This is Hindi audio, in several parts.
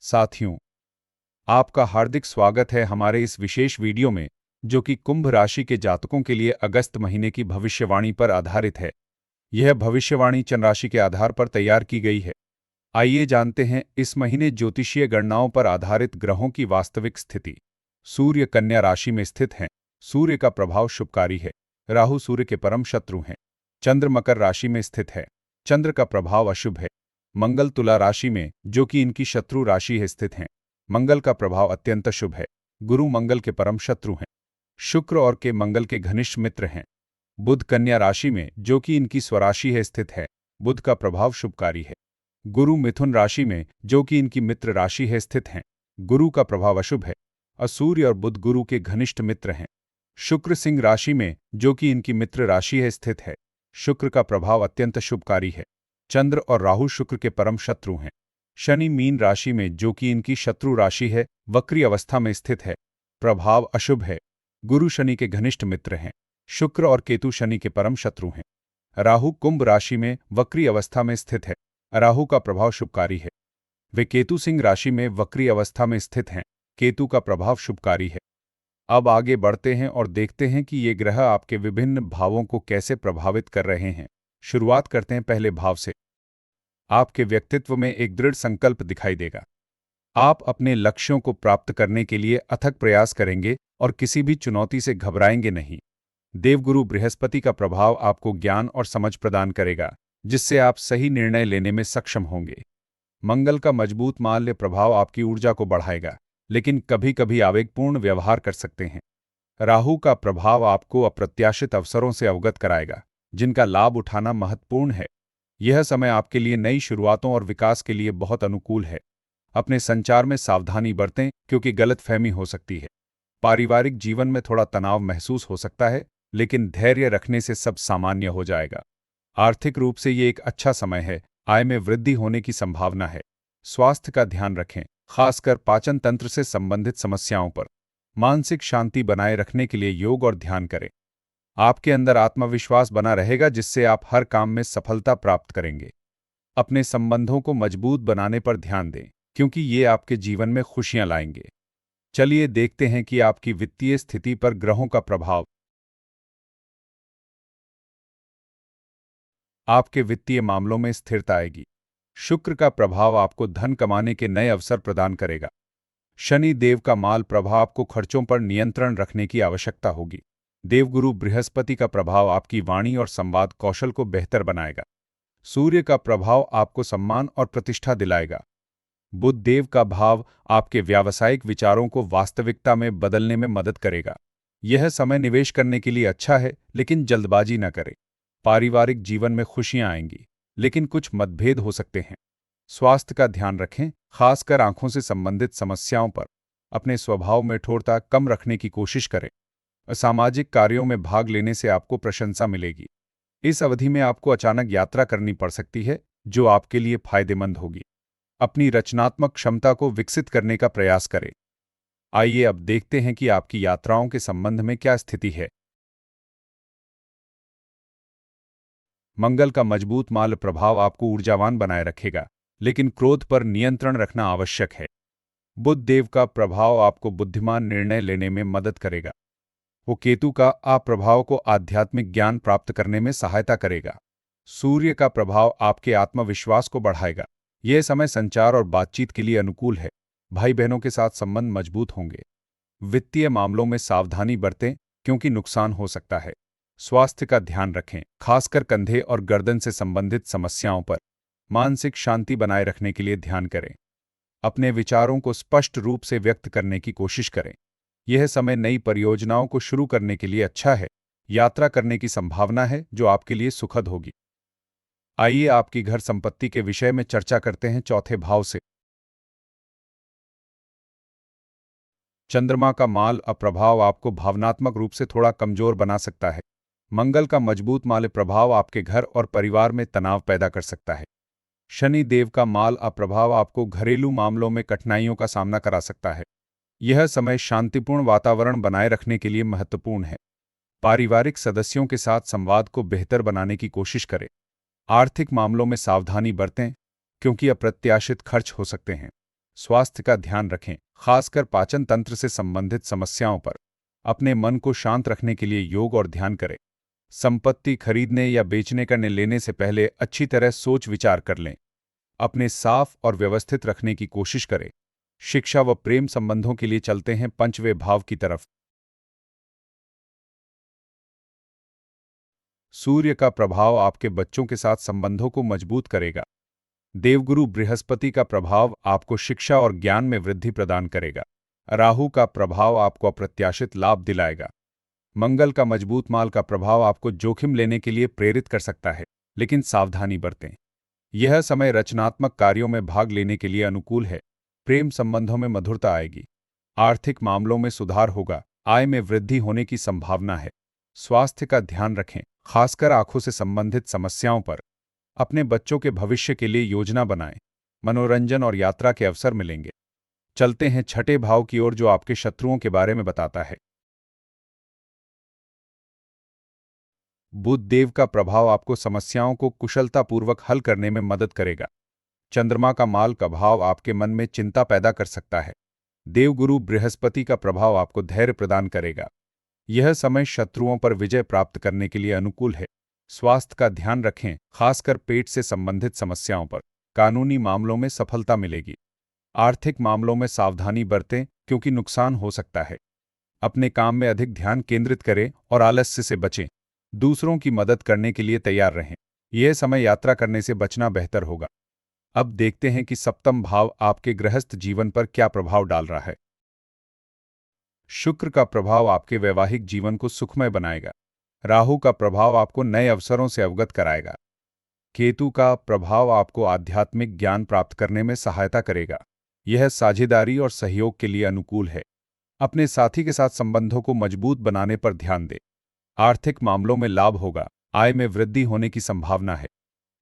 साथियों, आपका हार्दिक स्वागत है हमारे इस विशेष वीडियो में, जो कि कुंभ राशि के जातकों के लिए अगस्त महीने की भविष्यवाणी पर आधारित है। यह भविष्यवाणी चंद्र राशि के आधार पर तैयार की गई है। आइए जानते हैं इस महीने ज्योतिषीय गणनाओं पर आधारित ग्रहों की वास्तविक स्थिति। सूर्य कन्या राशि में स्थित हैं। सूर्य का प्रभाव शुभकारी है। राहु सूर्य के परम शत्रु हैं। चंद्र मकर राशि में स्थित है। चंद्र का प्रभाव अशुभ है। मंगल तुला राशि में, जो कि इनकी शत्रु राशि है, स्थित हैं। मंगल का प्रभाव अत्यंत शुभ है। गुरु मंगल के परम शत्रु हैं। शुक्र और के मंगल के घनिष्ठ मित्र हैं। बुध कन्या राशि में, जो कि इनकी स्वराशि है, स्थित है। बुध का प्रभाव शुभकारी है। गुरु मिथुन राशि में, जो कि इनकी मित्र राशि है, स्थित हैं। गुरु का प्रभाव अशुभ है। सूर्य और बुध गुरु के घनिष्ठ मित्र हैं। शुक्र सिंह राशि में, जो कि इनकी मित्र राशि है, स्थित है। शुक्र का प्रभाव अत्यंत शुभकारी है। चंद्र और राहु शुक्र के परम शत्रु हैं। शनि मीन राशि में, जो कि इनकी शत्रु राशि है, वक्री अवस्था में स्थित है। प्रभाव अशुभ है। गुरु शनि के घनिष्ठ मित्र हैं। शुक्र और केतु शनि के परम शत्रु हैं। राहु कुंभ राशि में वक्री अवस्था में स्थित है। राहु का प्रभाव शुभकारी है। वे केतु सिंह राशि में वक्री अवस्था में स्थित हैं। केतु का प्रभाव शुभकारी है। अब आगे बढ़ते हैं और देखते हैं कि ये ग्रह आपके विभिन्न भावों को कैसे प्रभावित कर रहे हैं। शुरुआत करते हैं पहले भाव से। आपके व्यक्तित्व में एक दृढ़ संकल्प दिखाई देगा। आप अपने लक्ष्यों को प्राप्त करने के लिए अथक प्रयास करेंगे और किसी भी चुनौती से घबराएंगे नहीं। देवगुरु बृहस्पति का प्रभाव आपको ज्ञान और समझ प्रदान करेगा, जिससे आप सही निर्णय लेने में सक्षम होंगे। मंगल का मजबूत माल्य प्रभाव आपकी ऊर्जा को बढ़ाएगा, लेकिन कभी कभी आवेगपूर्ण व्यवहार कर सकते हैं। राहु का प्रभाव आपको अप्रत्याशित अवसरों से अवगत कराएगा, जिनका लाभ उठाना महत्वपूर्ण है। यह समय आपके लिए नई शुरुआतों और विकास के लिए बहुत अनुकूल है। अपने संचार में सावधानी बरतें, क्योंकि गलतफहमी हो सकती है। पारिवारिक जीवन में थोड़ा तनाव महसूस हो सकता है, लेकिन धैर्य रखने से सब सामान्य हो जाएगा। आर्थिक रूप से ये एक अच्छा समय है। आय में वृद्धि होने की संभावना है। स्वास्थ्य का ध्यान रखें, खासकर पाचन तंत्र से संबंधित समस्याओं पर। मानसिक शांति बनाए रखने के लिए योग और ध्यान करें। आपके अंदर आत्मविश्वास बना रहेगा, जिससे आप हर काम में सफलता प्राप्त करेंगे। अपने संबंधों को मजबूत बनाने पर ध्यान दें, क्योंकि ये आपके जीवन में खुशियां लाएंगे। चलिए देखते हैं कि आपकी वित्तीय स्थिति पर ग्रहों का प्रभाव। आपके वित्तीय मामलों में स्थिरता आएगी। शुक्र का प्रभाव आपको धन कमाने के नए अवसर प्रदान करेगा। शनि देव का माल प्रभाव आपको खर्चों पर नियंत्रण रखने की आवश्यकता होगी। देवगुरु बृहस्पति का प्रभाव आपकी वाणी और संवाद कौशल को बेहतर बनाएगा। सूर्य का प्रभाव आपको सम्मान और प्रतिष्ठा दिलाएगा। बुध देव का भाव आपके व्यावसायिक विचारों को वास्तविकता में बदलने में मदद करेगा। यह समय निवेश करने के लिए अच्छा है, लेकिन जल्दबाजी न करें। पारिवारिक जीवन में खुशियां आएंगी, लेकिन कुछ मतभेद हो सकते हैं। स्वास्थ्य का ध्यान रखें, खासकर आंखों से संबंधित समस्याओं पर। अपने स्वभाव में कठोरता कम रखने की कोशिश करें। असामाजिक कार्यों में भाग लेने से आपको प्रशंसा मिलेगी। इस अवधि में आपको अचानक यात्रा करनी पड़ सकती है, जो आपके लिए फायदेमंद होगी। अपनी रचनात्मक क्षमता को विकसित करने का प्रयास करें। आइए अब देखते हैं कि आपकी यात्राओं के संबंध में क्या स्थिति है। मंगल का मजबूत माल प्रभाव आपको ऊर्जावान बनाए रखेगा, लेकिन क्रोध पर नियंत्रण रखना आवश्यक है। बुध देव का प्रभाव आपको बुद्धिमान निर्णय लेने में मदद करेगा। वो केतु का अप्रभाव को आध्यात्मिक ज्ञान प्राप्त करने में सहायता करेगा। सूर्य का प्रभाव आपके आत्मविश्वास को बढ़ाएगा। यह समय संचार और बातचीत के लिए अनुकूल है। भाई बहनों के साथ संबंध मजबूत होंगे। वित्तीय मामलों में सावधानी बरतें, क्योंकि नुकसान हो सकता है। स्वास्थ्य का ध्यान रखें, खासकर कंधे और गर्दन से संबंधित समस्याओं पर। मानसिक शांति बनाए रखने के लिए ध्यान करें। अपने विचारों को स्पष्ट रूप से व्यक्त करने की कोशिश करें। यह समय नई परियोजनाओं को शुरू करने के लिए अच्छा है। यात्रा करने की संभावना है, जो आपके लिए सुखद होगी। आइए आपकी घर संपत्ति के विषय में चर्चा करते हैं चौथे भाव से। चंद्रमा का माल अप्रभाव आपको भावनात्मक रूप से थोड़ा कमजोर बना सकता है। मंगल का मजबूत माल प्रभाव आपके घर और परिवार में तनाव पैदा कर सकता है। शनि देव का माल अप्रभाव आपको घरेलू मामलों में कठिनाइयों का सामना करा सकता है। यह समय शांतिपूर्ण वातावरण बनाए रखने के लिए महत्वपूर्ण है। पारिवारिक सदस्यों के साथ संवाद को बेहतर बनाने की कोशिश करें। आर्थिक मामलों में सावधानी बरतें, क्योंकि अप्रत्याशित खर्च हो सकते हैं। स्वास्थ्य का ध्यान रखें, खासकर पाचन तंत्र से संबंधित समस्याओं पर। अपने मन को शांत रखने के लिए योग और ध्यान करें। संपत्ति खरीदने या बेचने का निर्णय लेने से पहले अच्छी तरह सोच विचार कर लें। अपने साफ और व्यवस्थित रखने की कोशिश करें। शिक्षा व प्रेम संबंधों के लिए चलते हैं पंचवें भाव की तरफ। सूर्य का प्रभाव आपके बच्चों के साथ संबंधों को मजबूत करेगा। देवगुरु बृहस्पति का प्रभाव आपको शिक्षा और ज्ञान में वृद्धि प्रदान करेगा। राहु का प्रभाव आपको अप्रत्याशित लाभ दिलाएगा। मंगल का मजबूत माल का प्रभाव आपको जोखिम लेने के लिए प्रेरित कर सकता है, लेकिन सावधानी बरतें। यह समय रचनात्मक कार्यों में भाग लेने के लिए अनुकूल है। प्रेम संबंधों में मधुरता आएगी। आर्थिक मामलों में सुधार होगा। आय में वृद्धि होने की संभावना है। स्वास्थ्य का ध्यान रखें, खासकर आंखों से संबंधित समस्याओं पर। अपने बच्चों के भविष्य के लिए योजना बनाएं। मनोरंजन और यात्रा के अवसर मिलेंगे। चलते हैं छठे भाव की ओर, जो आपके शत्रुओं के बारे में बताता है। बुध देव का प्रभाव आपको समस्याओं को कुशलतापूर्वक हल करने में मदद करेगा। चंद्रमा का माल का भाव आपके मन में चिंता पैदा कर सकता है। देवगुरु बृहस्पति का प्रभाव आपको धैर्य प्रदान करेगा। यह समय शत्रुओं पर विजय प्राप्त करने के लिए अनुकूल है। स्वास्थ्य का ध्यान रखें, खासकर पेट से संबंधित समस्याओं पर। कानूनी मामलों में सफलता मिलेगी। आर्थिक मामलों में सावधानी बरतें, क्योंकि नुकसान हो सकता है। अपने काम में अधिक ध्यान केंद्रित करें और आलस्य से बचें। दूसरों की मदद करने के लिए तैयार रहें। यह समय यात्रा करने से बचना बेहतर होगा। अब देखते हैं कि सप्तम भाव आपके गृहस्थ जीवन पर क्या प्रभाव डाल रहा है। शुक्र का प्रभाव आपके वैवाहिक जीवन को सुखमय बनाएगा। राहु का प्रभाव आपको नए अवसरों से अवगत कराएगा। केतु का प्रभाव आपको आध्यात्मिक ज्ञान प्राप्त करने में सहायता करेगा। यह साझेदारी और सहयोग के लिए अनुकूल है। अपने साथी के साथ संबंधों को मजबूत बनाने पर ध्यान दें। आर्थिक मामलों में लाभ होगा। आय में वृद्धि होने की संभावना है।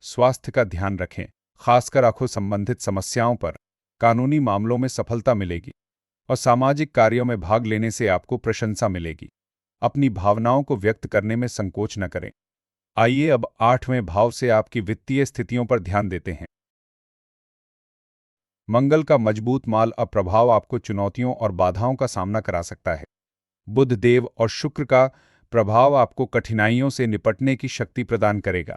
स्वास्थ्य का ध्यान रखें, खासकर आंखों संबंधित समस्याओं पर। कानूनी मामलों में सफलता मिलेगी और सामाजिक कार्यों में भाग लेने से आपको प्रशंसा मिलेगी। अपनी भावनाओं को व्यक्त करने में संकोच न करें। आइए अब आठवें भाव से आपकी वित्तीय स्थितियों पर ध्यान देते हैं। मंगल का मजबूत माल अब प्रभाव आपको चुनौतियों और बाधाओं का सामना करा सकता है। बुध देव और शुक्र का प्रभाव आपको कठिनाइयों से निपटने की शक्ति प्रदान करेगा।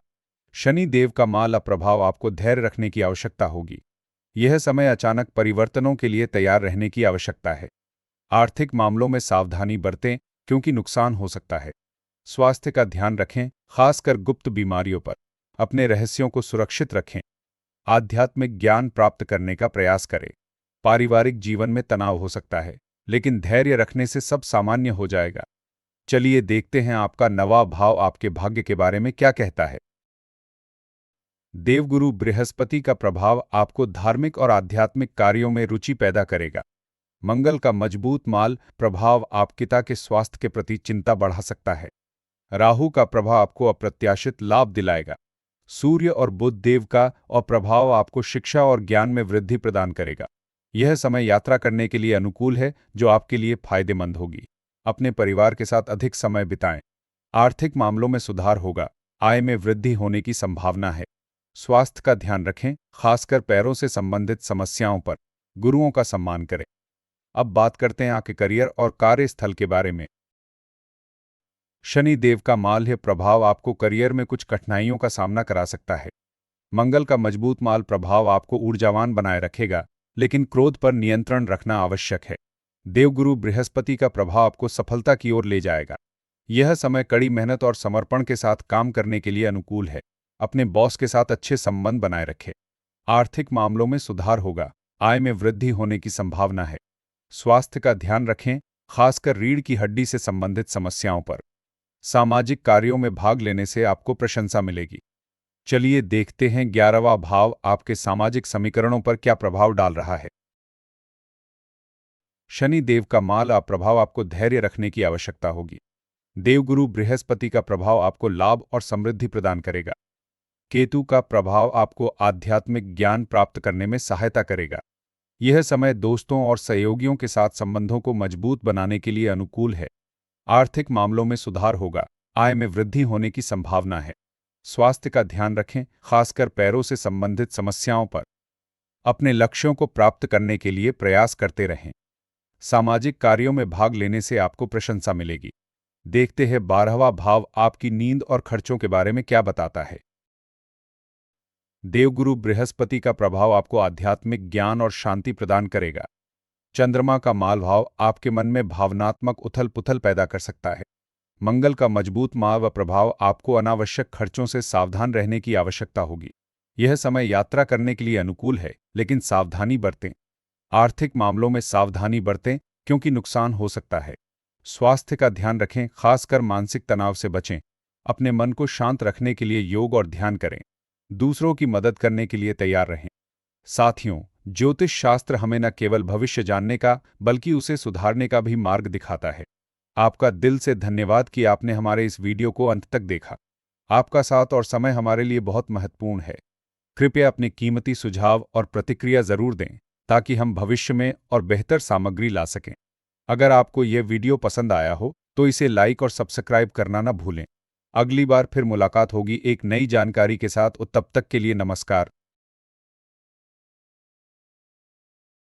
शनि देव का माल प्रभाव आपको धैर्य रखने की आवश्यकता होगी। यह समय अचानक परिवर्तनों के लिए तैयार रहने की आवश्यकता है। आर्थिक मामलों में सावधानी बरतें, क्योंकि नुकसान हो सकता है। स्वास्थ्य का ध्यान रखें, खासकर गुप्त बीमारियों पर। अपने रहस्यों को सुरक्षित रखें। आध्यात्मिक ज्ञान प्राप्त करने का प्रयास करें। पारिवारिक जीवन में तनाव हो सकता है, लेकिन धैर्य रखने से सब सामान्य हो जाएगा। चलिए देखते हैं आपका नवा भाव आपके भाग्य के बारे में क्या कहता है। देवगुरु बृहस्पति का प्रभाव आपको धार्मिक और आध्यात्मिक कार्यों में रुचि पैदा करेगा। मंगल का मजबूत माल प्रभाव आपके पिता के स्वास्थ्य के प्रति चिंता बढ़ा सकता है। राहु का प्रभाव आपको अप्रत्याशित लाभ दिलाएगा। सूर्य और बुध देव का प्रभाव आपको शिक्षा और ज्ञान में वृद्धि प्रदान करेगा। यह समय यात्रा करने के लिए अनुकूल है, जो आपके लिए फायदेमंद होगी। अपने परिवार के साथ अधिक समय बिताएं। आर्थिक मामलों में सुधार होगा। आय में वृद्धि होने की संभावना है। स्वास्थ्य का ध्यान रखें, खासकर पैरों से संबंधित समस्याओं पर। गुरुओं का सम्मान करें। अब बात करते हैं आपके करियर और कार्यस्थल के बारे में। शनि देव का माल्य प्रभाव आपको करियर में कुछ कठिनाइयों का सामना करा सकता है। मंगल का मजबूत माल प्रभाव आपको ऊर्जावान बनाए रखेगा, लेकिन क्रोध पर नियंत्रण रखना आवश्यक है। देवगुरु बृहस्पति का प्रभाव आपको सफलता की ओर ले जाएगा। यह समय कड़ी मेहनत और समर्पण के साथ काम करने के लिए अनुकूल है। अपने बॉस के साथ अच्छे संबंध बनाए रखें। आर्थिक मामलों में सुधार होगा। आय में वृद्धि होने की संभावना है। स्वास्थ्य का ध्यान रखें, खासकर रीढ़ की हड्डी से संबंधित समस्याओं पर। सामाजिक कार्यों में भाग लेने से आपको प्रशंसा मिलेगी। चलिए देखते हैं 11वां भाव आपके सामाजिक समीकरणों पर क्या प्रभाव डाल रहा है। शनि देव का माल प्रभाव आपको धैर्य रखने की आवश्यकता होगी। देवगुरु बृहस्पति का प्रभाव आपको लाभ और समृद्धि प्रदान करेगा। केतु का प्रभाव आपको आध्यात्मिक ज्ञान प्राप्त करने में सहायता करेगा। यह समय दोस्तों और सहयोगियों के साथ संबंधों को मजबूत बनाने के लिए अनुकूल है। आर्थिक मामलों में सुधार होगा। आय में वृद्धि होने की संभावना है। स्वास्थ्य का ध्यान रखें, खासकर पैरों से संबंधित समस्याओं पर। अपने लक्ष्यों को प्राप्त करने के लिए प्रयास करते रहें। सामाजिक कार्यों में भाग लेने से आपको प्रशंसा मिलेगी। देखते हैं 12वां भाव आपकी नींद और खर्चों के बारे में क्या बताता है। देवगुरु बृहस्पति का प्रभाव आपको आध्यात्मिक ज्ञान और शांति प्रदान करेगा। चंद्रमा का माल भाव आपके मन में भावनात्मक उथल पुथल पैदा कर सकता है। मंगल का मजबूत माल व प्रभाव आपको अनावश्यक खर्चों से सावधान रहने की आवश्यकता होगी। यह समय यात्रा करने के लिए अनुकूल है, लेकिन सावधानी बरतें। आर्थिक मामलों में सावधानी बरतें क्योंकि नुकसान हो सकता है। स्वास्थ्य का ध्यान रखें, खासकर मानसिक तनाव से बचें। अपने मन को शांत रखने के लिए योग और ध्यान करें। दूसरों की मदद करने के लिए तैयार रहें। साथियों, ज्योतिष शास्त्र हमें न केवल भविष्य जानने का बल्कि उसे सुधारने का भी मार्ग दिखाता है। आपका दिल से धन्यवाद कि आपने हमारे इस वीडियो को अंत तक देखा। आपका साथ और समय हमारे लिए बहुत महत्वपूर्ण है। कृपया अपने कीमती सुझाव और प्रतिक्रिया जरूर दें ताकि हम भविष्य में और बेहतर सामग्री ला सकें। अगर आपको यह वीडियो पसंद आया हो तो इसे लाइक और सब्सक्राइब करना न भूलें। अगली बार फिर मुलाकात होगी एक नई जानकारी के साथ। तब तक के लिए नमस्कार।